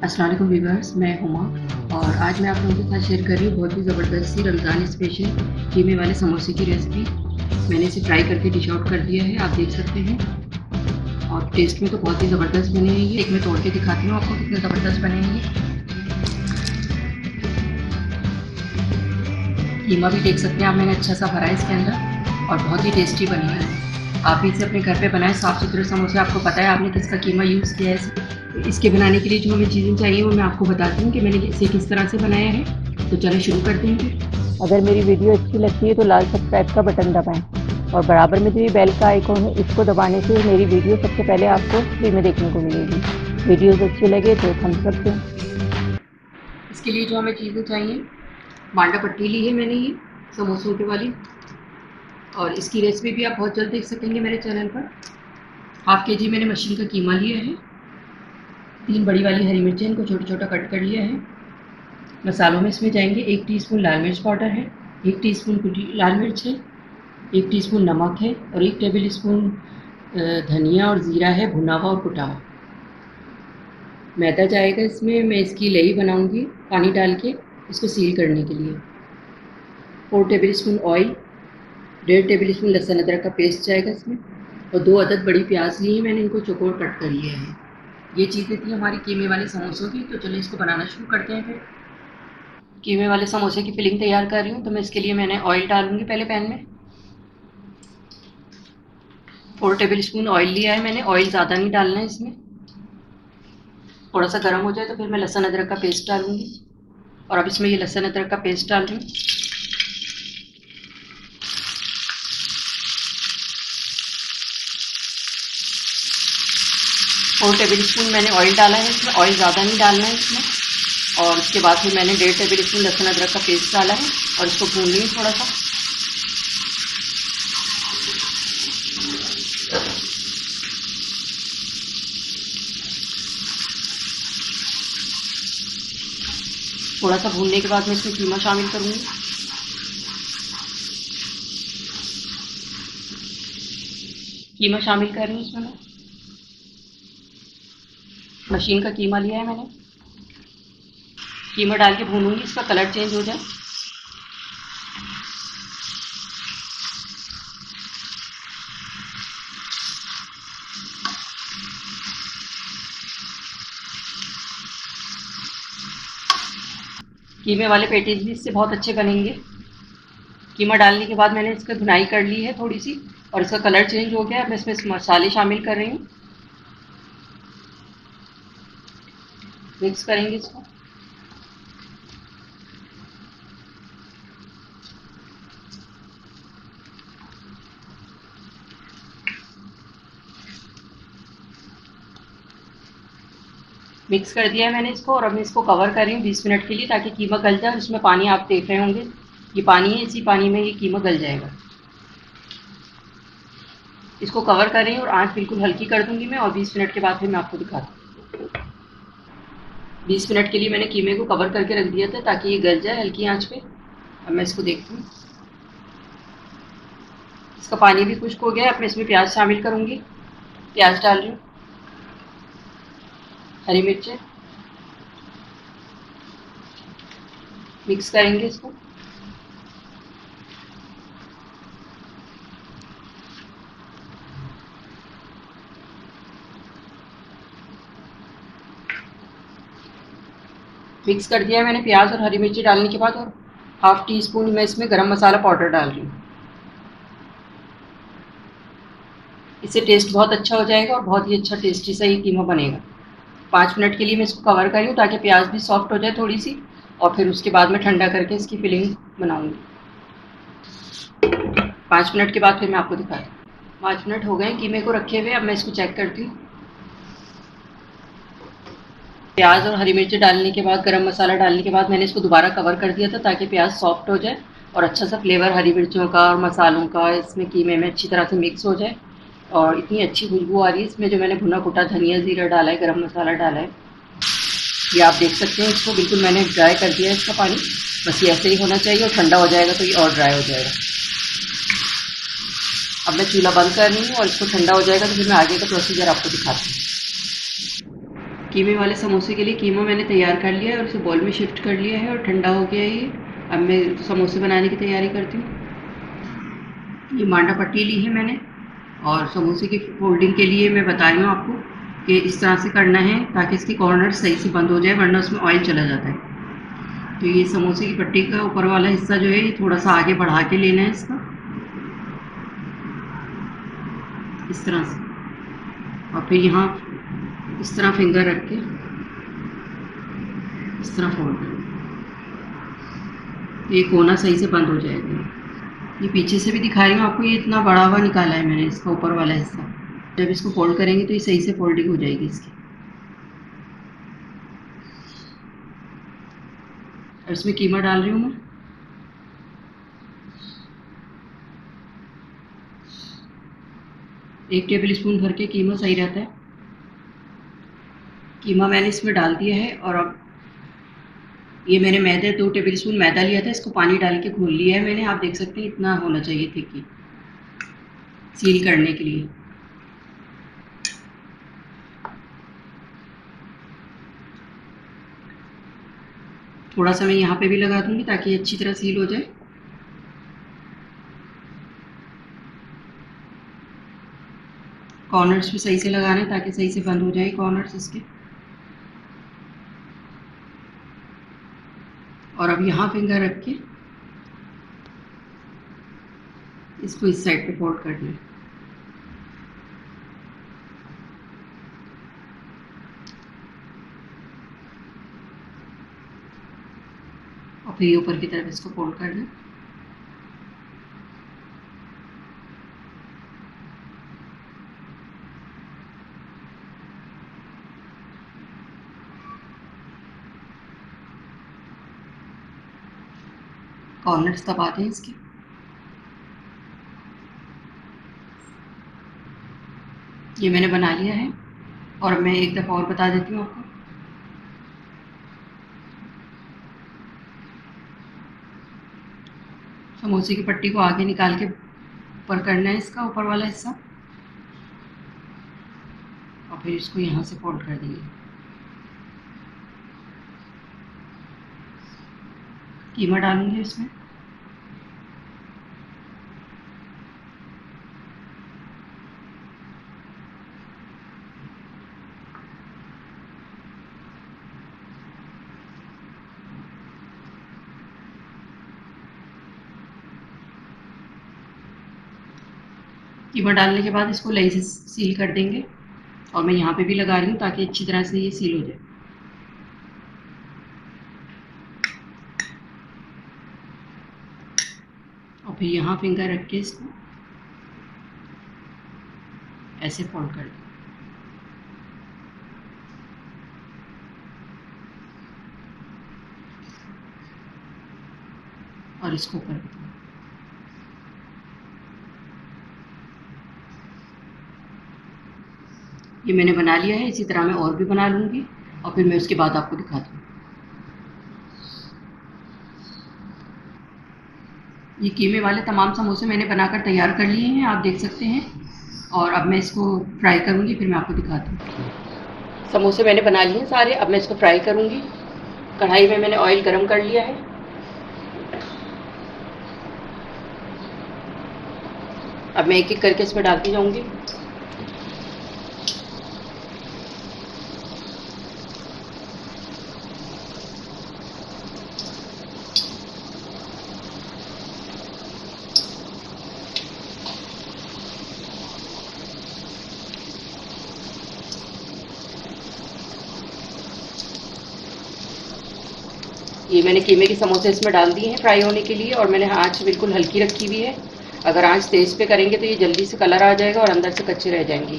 अस्सलाम वालेकुम व्यूअर्स, मैं हुमा और आज मैं आप लोगों के साथ शेयर कर रही हूँ बहुत ही ज़बरदस्त सी रमज़ान स्पेशल कीमे वाले समोसे की रेसिपी। मैंने इसे फ्राई करके डिश आउट कर दिया है, आप देख सकते हैं। और टेस्ट में तो बहुत ही ज़बरदस्त बने हैं ये। एक मैं तोड़ के दिखाती हूँ आपको कितने ज़बरदस्त बने हैं ये। कीमा भी देख सकते हैं आप, मैंने अच्छा सा भरा है इसके अंदर और बहुत ही टेस्टी बनी है। आप भी इसे अपने घर पे बनाएं साफ़ सुथरे समोसे। आपको पता है आपने किसका कीमा यूज़ किया है। इसके बनाने के लिए जो हमें चीज़ें चाहिए वो मैं आपको बताती हूँ कि मैंने इसे किस तरह से बनाया है। तो चलें शुरू करते हैं फिर। अगर मेरी वीडियो अच्छी लगती है तो लाल सब्सक्राइब का बटन दबाएं और बराबर में जो ये बेल का आइकॉन है इसको दबाने से मेरी वीडियो सबसे पहले आपको फ्री में देखने को मिलेगी। वीडियोस अच्छी लगे तो थम्स अप दें। इसके लिए जो हमें चीज़ें चाहिए, बांडा पट्टी ली है मैंने ये समोसों के वाली, और इसकी रेसिपी भी आप बहुत जल्द देख सकेंगे मेरे चैनल पर। हाफ के जी मैंने मशीन का कीमा लिया है। 3 बड़ी वाली हरी मिर्चें, इनको छोटा छोटा कट कर लिया है। मसालों में इसमें जाएंगे 1 टीस्पून लाल मिर्च पाउडर है, 1 टीस्पून कुटी लाल मिर्च है, 1 टीस्पून नमक है और 1 टेबल स्पून धनिया और ज़ीरा है भुना हुआ और कुटा हुआ। मैदा जाएगा इसमें, मैं इसकी लई बनाऊंगी पानी डाल के इसको सील करने के लिए। 4 table spoon oil, 1.5 table spoon लहसुन अदरक का पेस्ट जाएगा इसमें, और 2 अदद बड़ी प्याज ली है मैंने, इनको चौकोर कट कर लिया है। ये चीज़ें थी हमारी कीमे वाले समोसों की। तो चलिए इसको बनाना शुरू करते हैं फिर। कीमे वाले समोसे की फिलिंग तैयार कर रही हूँ, तो मैं इसके लिए मैंने ऑयल डालूंगी पहले पैन में। 4 टेबल स्पून ऑयल लिया है मैंने। ऑयल ज़्यादा नहीं डालना है इसमें। थोड़ा सा गर्म हो जाए तो फिर मैं लहसुन अदरक का पेस्ट डालूंगी, और अब इसमें ये लहसुन अदरक का पेस्ट डाल रही हूँ। 4 टेबल स्पून मैंने ऑयल डाला है इसमें। ऑयल ज़्यादा नहीं डालना है इसमें। और उसके बाद फिर मैंने 1.5 टेबल स्पून लहसुन अदरक का पेस्ट डाला है और इसको भून ली थोड़ा सा। थोड़ा सा भूनने के बाद मैं इसमें कीमा शामिल करूँगी। कीमा शामिल कर रही हूँ इसमें मैं। मशीन का कीमा लिया है मैंने। कीमा डाल के भूनूंगी, इसका कलर चेंज हो जाए। कीमे वाले पेटीज भी इससे बहुत अच्छे बनेंगे। कीमा डालने के बाद मैंने इसका भुनाई कर ली है थोड़ी सी, और इसका कलर चेंज हो गया। अब मैं इसमें मसाले शामिल कर रही हूँ। मिक्स करेंगे इसको। मिक्स कर दिया है मैंने इसको, और अब मैं इसको कवर कर रही हूँ 20 मिनट के लिए, ताकि कीमा गल जाए। उसमें पानी आप देख रहे होंगे, ये पानी है, इसी पानी में ये कीमा गल जाएगा। इसको कवर कर रही हूँ और आँच बिल्कुल हल्की कर दूंगी मैं, और 20 मिनट के बाद फिर मैं आपको दिखाती हूँ। 20 मिनट के लिए मैंने कीमे को कवर करके रख दिया था ताकि ये गल जाए हल्की आँच पे। अब मैं इसको देखती हूँ, इसका पानी भी खुश्क हो गया है। अब मैं इसमें प्याज शामिल करूँगी। प्याज डाल रही हूँ, हरी मिर्चें, मिक्स करेंगे इसको। मिक्स कर दिया है मैंने प्याज और हरी मिर्ची डालने के बाद, और हाफ टी स्पून मैं इसमें गरम मसाला पाउडर डाल रही हूँ। इससे टेस्ट बहुत अच्छा हो जाएगा और बहुत ही अच्छा टेस्टी सा ये कीमा बनेगा। 5 मिनट के लिए मैं इसको कवर करी हूँ ताकि प्याज भी सॉफ्ट हो जाए थोड़ी सी, और फिर उसके बाद मैं ठंडा करके इसकी फिलिंग बनाऊंगी। 5 मिनट के बाद फिर मैं आपको दिखाती हूँ। 5 मिनट हो गए कीमे को रखे हुए। अब मैं इसको चेक करती हूँ। प्याज और हरी मिर्ची डालने के बाद, गरम मसाला डालने के बाद मैंने इसको दोबारा कवर कर दिया था ताकि प्याज सॉफ्ट हो जाए और अच्छा सा फ्लेवर हरी मिर्चों का और मसालों का इसमें कीमे में अच्छी तरह से मिक्स हो जाए। और इतनी अच्छी खुशबू आ रही है इसमें, जो मैंने भुना कुटा धनिया ज़ीरा डाला है, गरम मसाला डाला है, ये आप देख सकते हैं। इसको बिल्कुल मैंने ड्राई कर दिया है इसका पानी। बस ये ऐसे ही होना चाहिए, और ठंडा हो जाएगा तो ये और ड्राई हो जाएगा। अब मैं चूल्हा बंद कर रही हूँ और इसको ठंडा हो जाएगा तो फिर मैं आगे का प्रोसीजर आपको दिखाती हूँ। कीमे वाले समोसे के लिए कीमा मैंने तैयार कर लिया है और उसे बॉल में शिफ्ट कर लिया है और ठंडा हो गया है ये। अब मैं समोसे बनाने की तैयारी करती हूँ। ये मांडा पट्टी ली है मैंने और समोसे की फोल्डिंग के लिए मैं बता रही हूँ आपको कि इस तरह से करना है ताकि इसके कॉर्नर सही से बंद हो जाए, वरना उसमें ऑयल चला जाता है। तो ये समोसे की पट्टी का ऊपर वाला हिस्सा जो है ये थोड़ा सा आगे बढ़ा के लेना है इसका, इस तरह से, और फिर यहाँ इस तरह फिंगर रख के इस तरह फोल्ड कर, ये कोना सही से बंद हो जाएगा। ये पीछे से भी दिखा रही हूँ आपको, ये इतना बड़ा हुआ निकाला है मैंने इसका ऊपर वाला हिस्सा। जब इसको फोल्ड करेंगे तो ये सही से फोल्डिंग हो जाएगी इसकी। और इसमें कीमा डाल रही हूँ मैं। एक टेबल स्पून भर के कीमा सही रहता है। कीमा मैंने इसमें डाल दिया है और अब ये मैंने मैदा 2 टेबल स्पून मैदा लिया था, इसको पानी डाल के घोल लिया है मैंने। आप देख सकते हैं इतना होना चाहिए थिक सील करने के लिए। थोड़ा सा मैं यहाँ पे भी लगा दूंगी ताकि अच्छी तरह सील हो जाए। कॉर्नर्स भी सही से लगाना है ताकि सही से बंद हो जाए कॉर्नर्स इसके। और अब यहाँ फिंगर रख के इसको इस साइड पे फोल्ड कर लें। और फिर ऊपर की तरफ इसको फोल्ड कर लें। कॉर्नर्स दबाते हैं इसके। ये मैंने बना लिया है और मैं एक दफ़ा और बता देती हूँ आपको। समोसे की पट्टी को आगे निकाल के ऊपर करना है इसका ऊपर वाला हिस्सा, और फिर इसको यहाँ से फोल्ड कर देंगे। कीमा डालूंगी इसमें। कीमा डालने के बाद इसको लई से सील कर देंगे और मैं यहाँ पे भी लगा रही हूँ ताकि अच्छी तरह से ये सील हो जाए। और फिर यहाँ फिंगर रख के इसको ऐसे फोल्ड कर दें और इसको ऊपर कर दें। ये मैंने बना लिया है, इसी तरह मैं और भी बना लूँगी और फिर मैं उसके बाद आपको दिखाती हूँ। ये कीमे वाले तमाम समोसे मैंने बनाकर तैयार कर लिए हैं, आप देख सकते हैं। और अब मैं इसको फ्राई करूँगी, फिर मैं आपको दिखाती हूँ। समोसे मैंने बना लिए हैं सारे, अब मैं इसको फ्राई करूँगी। कढ़ाई में मैंने ऑयल गरम कर लिया है। अब मैं एक एक करके इसमें डालती जाऊँगी। ये मैंने कीमे के समोसे इसमें डाल दिए हैं फ्राई होने के लिए और मैंने आँच बिल्कुल हल्की रखी हुई है। अगर आँच तेज़ पे करेंगे तो ये जल्दी से कलर आ जाएगा और अंदर से कच्चे रह जाएंगे।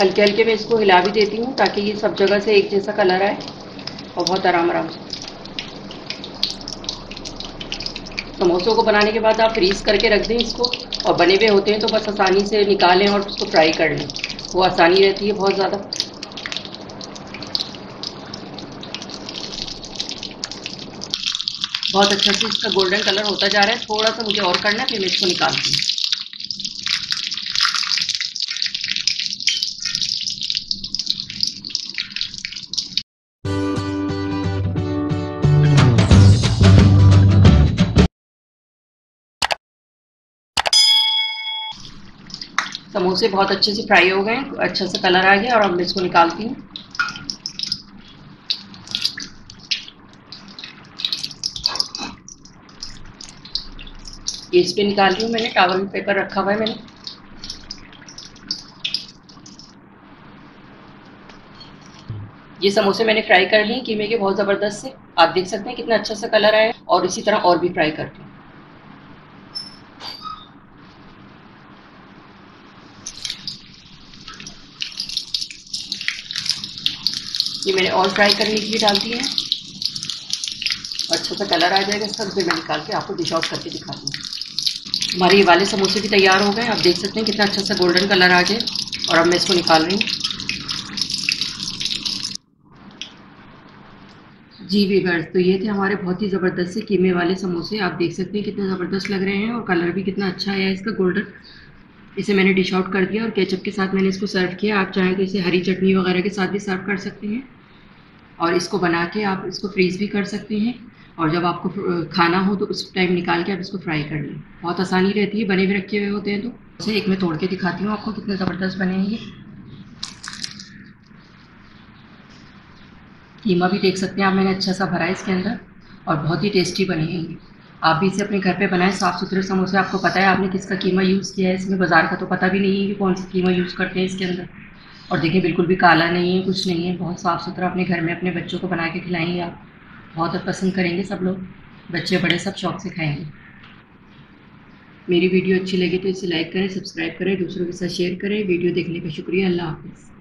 हल्के हल्के मैं इसको हिला भी देती हूँ ताकि ये सब जगह से एक जैसा कलर आए और बहुत आराम आराम से। समोसों को बनाने के बाद आप फ्रीज़ करके रख दें इसको, और बने हुए होते हैं तो बस आसानी से निकालें और उसको फ्राई कर लें, वो आसानी रहती है बहुत ज़्यादा। बहुत अच्छा से इसका गोल्डन कलर होता जा रहा है। थोड़ा सा मुझे और करना है, फिर मैं इसको निकालती हूँ। समोसे बहुत अच्छे से फ्राई हो गए हैं, अच्छा सा कलर आ गया और अब मैं इसको निकालती हूँ। ये इस पे निकाल रही हूँ मैंने, टॉवल पेपर रखा हुआ है मैंने। ये समोसे मैंने फ्राई कर लिए कीमे के बहुत ज़बरदस्त से, आप देख सकते हैं कितना अच्छा सा कलर आया है। और इसी तरह और भी फ्राई करती हूँ। ये मैंने और फ्राई करने के लिए डाल दिए हैं, अच्छा सा कलर आ जाएगा इसका, फिर मैं निकाल के आपको डिश आउट करके दिखाती हूँ। हमारे ये वाले समोसे भी तैयार हो गए, आप देख सकते हैं कितना अच्छा सा गोल्डन कलर आ गया। और अब मैं इसको निकाल रही हूँ। जी वीवर्स, तो ये थे हमारे बहुत ही ज़बरदस्त से कीमे वाले समोसे। आप देख सकते हैं कितने ज़बरदस्त लग रहे हैं और कलर भी कितना अच्छा आया है इसका गोल्डन। इसे मैंने डिश आउट कर दिया और केचप के साथ मैंने इसको सर्व किया। आप चाहें तो इसे हरी चटनी वगैरह के साथ भी सर्व कर सकते हैं। और इसको बना के आप इसको फ्रीज़ भी कर सकते हैं, और जब आपको खाना हो तो उस टाइम निकाल के आप इसको फ्राई कर लें। बहुत आसानी रहती है, बने हुए रखे हुए होते हैं। तो इसे एक मैं तोड़ के दिखाती हूँ आपको कितने ज़बरदस्त बने हैं ये। कीमा भी देख सकते हैं आप, मैंने अच्छा सा भरा है इसके अंदर और बहुत ही टेस्टी बने हैं ये। आप भी इसे अपने घर पे बनाएं, साफ़ सुथरे समोसे। आपको पता है आपने किसका कीमा यूज़ किया है इसमें, बाज़ार का तो पता भी नहीं है कि कौन सा कीमा यूज़ करते हैं इसके अंदर। और देखिए बिल्कुल भी काला नहीं है, कुछ नहीं है, बहुत साफ़ सुथरा। अपने घर में अपने बच्चों को बना के खिलाएंगे आप, बहुत पसंद करेंगे सब लोग, बच्चे बड़े सब शौक से खाएंगे। मेरी वीडियो अच्छी लगी तो इसे लाइक करें, सब्सक्राइब करें, दूसरों के साथ शेयर करें। वीडियो देखने का शुक्रिया। अल्लाह हाफ़िज़।